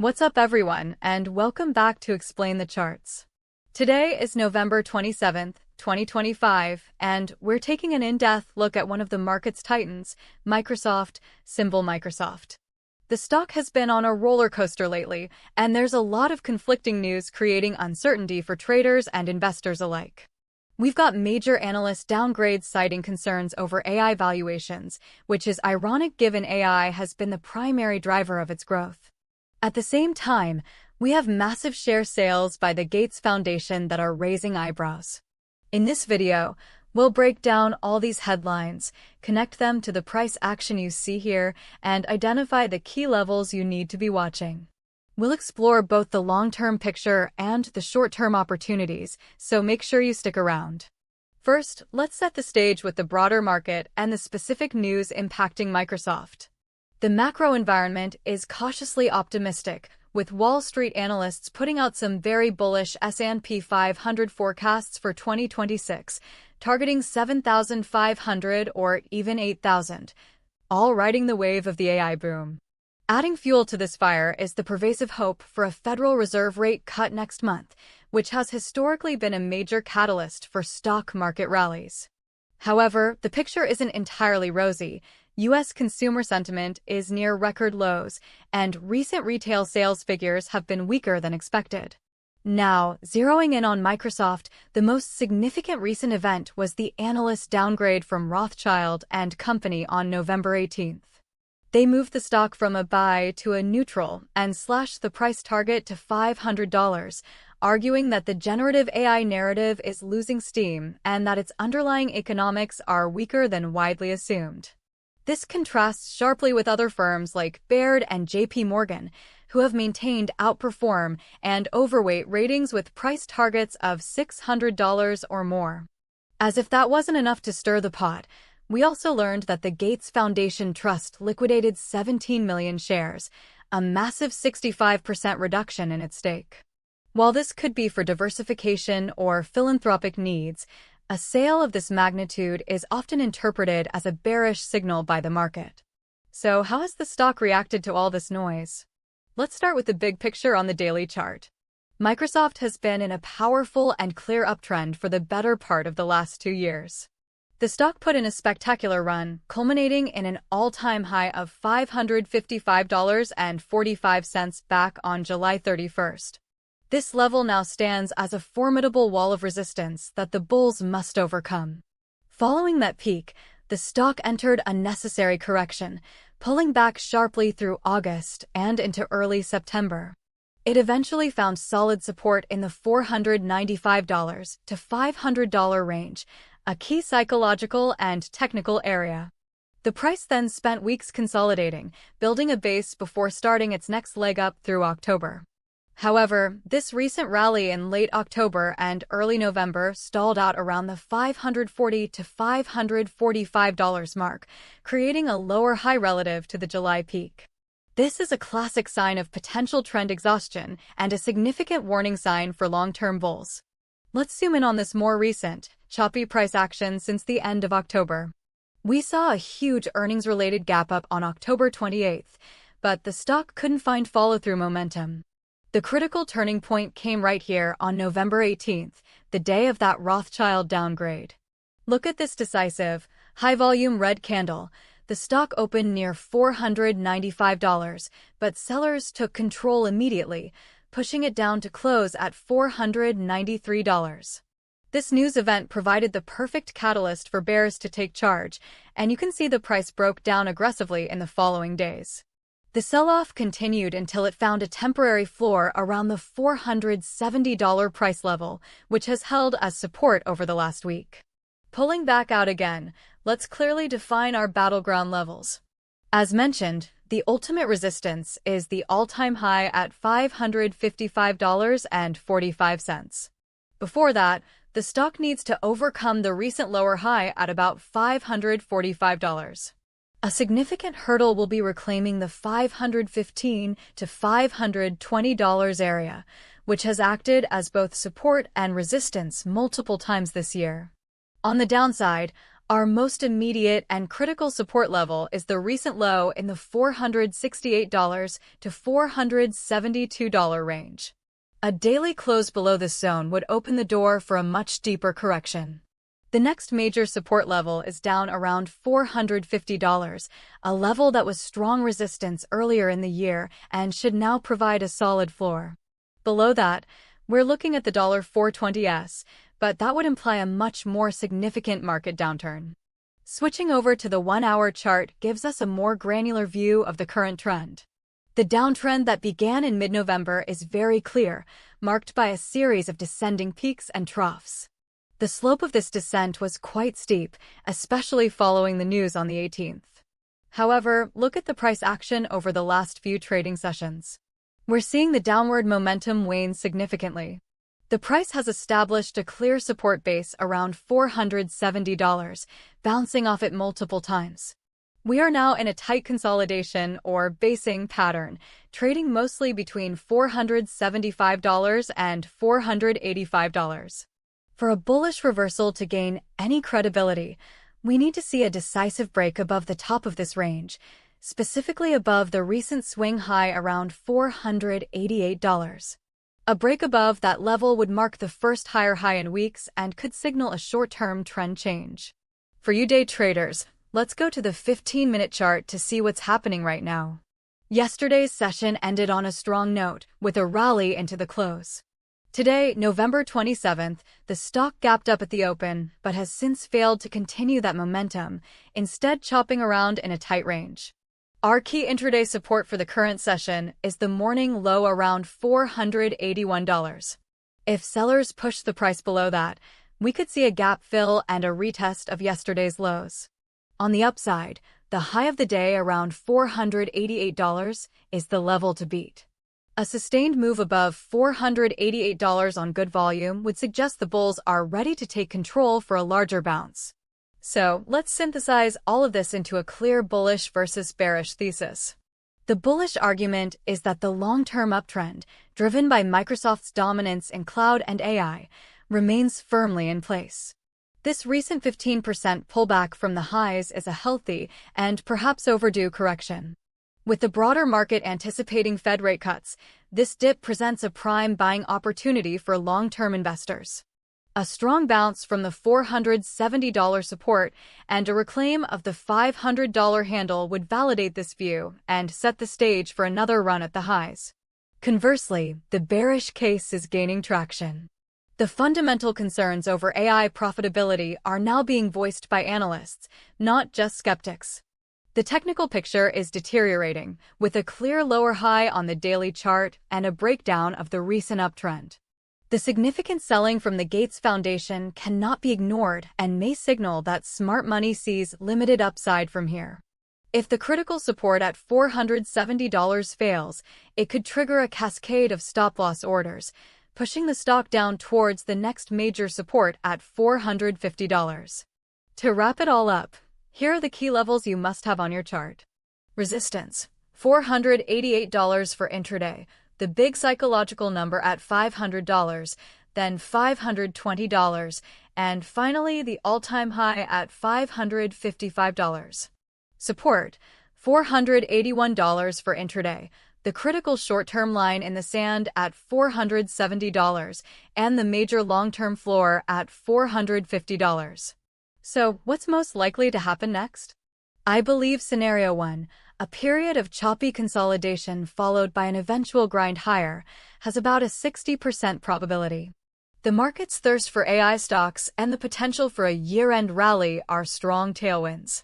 What's up everyone, and welcome back to Explain the Charts. Today is November 27th, 2025, and we're taking an in-depth look at one of the market's titans, Microsoft, symbol Microsoft. The stock has been on a roller coaster lately, and there's a lot of conflicting news creating uncertainty for traders and investors alike. We've got major analyst downgrades citing concerns over AI valuations, which is ironic given AI has been the primary driver of its growth. At the same time, we have massive share sales by the Gates Foundation that are raising eyebrows. In this video, we'll break down all these headlines, connect them to the price action you see here, and identify the key levels you need to be watching. We'll explore both the long-term picture and the short-term opportunities, so make sure you stick around. First, let's set the stage with the broader market and the specific news impacting Microsoft. The macro environment is cautiously optimistic, with Wall Street analysts putting out some very bullish S&P 500 forecasts for 2026, targeting 7,500 or even 8,000, all riding the wave of the AI boom. Adding fuel to this fire is the pervasive hope for a Federal Reserve rate cut next month, which has historically been a major catalyst for stock market rallies. However, the picture isn't entirely rosy. U.S. consumer sentiment is near record lows, and recent retail sales figures have been weaker than expected. Now, zeroing in on Microsoft, the most significant recent event was the analyst downgrade from Rothschild and Company on November 18th. They moved the stock from a buy to a neutral and slashed the price target to $500, arguing that the generative AI narrative is losing steam and that its underlying economics are weaker than widely assumed. This contrasts sharply with other firms like Baird and J.P. Morgan, who have maintained outperform and overweight ratings with price targets of $600 or more. As if that wasn't enough to stir the pot, we also learned that the Gates Foundation Trust liquidated 17 million shares, a massive 65% reduction in its stake. While this could be for diversification or philanthropic needs, a sale of this magnitude is often interpreted as a bearish signal by the market. So how has the stock reacted to all this noise? Let's start with the big picture on the daily chart. Microsoft has been in a powerful and clear uptrend for the better part of the last 2 years. The stock put in a spectacular run, culminating in an all-time high of $555.45 back on July 31st. This level now stands as a formidable wall of resistance that the bulls must overcome. Following that peak, the stock entered a necessary correction, pulling back sharply through August and into early September. It eventually found solid support in the $495 to $500 range, a key psychological and technical area. The price then spent weeks consolidating, building a base before starting its next leg up through October. However, this recent rally in late October and early November stalled out around the $540 to $545 mark, creating a lower high relative to the July peak. This is a classic sign of potential trend exhaustion and a significant warning sign for long-term bulls. Let's zoom in on this more recent, choppy price action since the end of October. We saw a huge earnings-related gap up on October 28th, but the stock couldn't find follow-through momentum. The critical turning point came right here on November 18th, the day of that Rothschild downgrade. Look at this decisive, high-volume red candle. The stock opened near $495, but sellers took control immediately, pushing it down to close at $493. This news event provided the perfect catalyst for bears to take charge, and you can see the price broke down aggressively in the following days. The sell-off continued until it found a temporary floor around the $470 price level, which has held as support over the last week. Pulling back out again, let's clearly define our battleground levels. As mentioned, the ultimate resistance is the all-time high at $555.45. Before that, the stock needs to overcome the recent lower high at about $545. A significant hurdle will be reclaiming the $515 to $520 area, which has acted as both support and resistance multiple times this year. On the downside, Our most immediate and critical support level is the recent low in the $468 to $472 range. A daily close below this zone would open the door for a much deeper correction. The next major support level is down around $450, a level that was strong resistance earlier in the year and should now provide a solid floor. Below that, we're looking at the $420s, but that would imply a much more significant market downturn. Switching over to the 1-hour chart gives us a more granular view of the current trend. The downtrend that began in mid-November is very clear, marked by a series of descending peaks and troughs. The slope of this descent was quite steep, especially following the news on the 18th. However, look at the price action over the last few trading sessions. We're seeing the downward momentum wane significantly. The price has established a clear support base around $470, bouncing off it multiple times. We are now in a tight consolidation or basing pattern, trading mostly between $475 and $485. For a bullish reversal to gain any credibility, we need to see a decisive break above the top of this range, specifically above the recent swing high around $488. A break above that level would mark the first higher high in weeks and could signal a short-term trend change. For you day traders, let's go to the 15-minute chart to see what's happening right now. Yesterday's session ended on a strong note, with a rally into the close. Today, November 27th, the stock gapped up at the open, but has since failed to continue that momentum, instead chopping around in a tight range. Our key intraday support for the current session is the morning low around $481. If sellers push the price below that, we could see a gap fill and a retest of yesterday's lows. On the upside, the high of the day around $488 is the level to beat. A sustained move above $488 on good volume would suggest the bulls are ready to take control for a larger bounce. So, let's synthesize all of this into a clear bullish versus bearish thesis. The bullish argument is that the long-term uptrend, driven by Microsoft's dominance in cloud and AI, remains firmly in place. This recent 15% pullback from the highs is a healthy and perhaps overdue correction. With the broader market anticipating Fed rate cuts, this dip presents a prime buying opportunity for long-term investors. A strong bounce from the $470 support and a reclaim of the $500 handle would validate this view and set the stage for another run at the highs. Conversely, the bearish case is gaining traction. The fundamental concerns over AI profitability are now being voiced by analysts, not just skeptics. The technical picture is deteriorating, with a clear lower high on the daily chart and a breakdown of the recent uptrend. The significant selling from the Gates Foundation cannot be ignored and may signal that smart money sees limited upside from here. If the critical support at $470 fails, it could trigger a cascade of stop-loss orders, pushing the stock down towards the next major support at $450. To wrap it all up, here are the key levels you must have on your chart. Resistance: $488 for intraday, the big psychological number at $500, then $520, and finally the all-time high at $555. Support: $481 for intraday, the critical short-term line in the sand at $470, and the major long-term floor at $450. So, what's most likely to happen next? I believe Scenario 1, a period of choppy consolidation followed by an eventual grind higher, has about a 60% probability. The market's thirst for AI stocks and the potential for a year-end rally are strong tailwinds.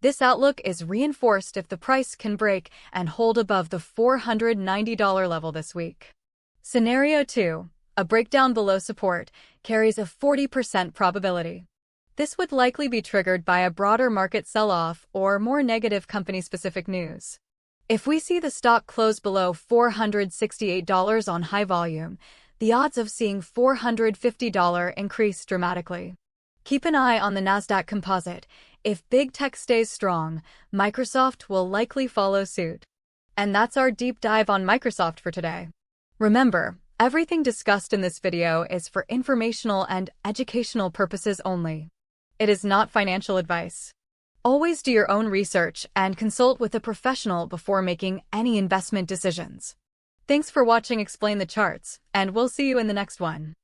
This outlook is reinforced if the price can break and hold above the $490 level this week. Scenario 2, a breakdown below support, carries a 40% probability. This would likely be triggered by a broader market sell-off or more negative company-specific news. If we see the stock close below $468 on high volume, the odds of seeing $450 increase dramatically. Keep an eye on the Nasdaq Composite. If big tech stays strong, Microsoft will likely follow suit. And that's our deep dive on Microsoft for today. Remember, everything discussed in this video is for informational and educational purposes only. It is not financial advice. Always do your own research and consult with a professional before making any investment decisions. Thanks for watching Explain the Charts, and we'll see you in the next one.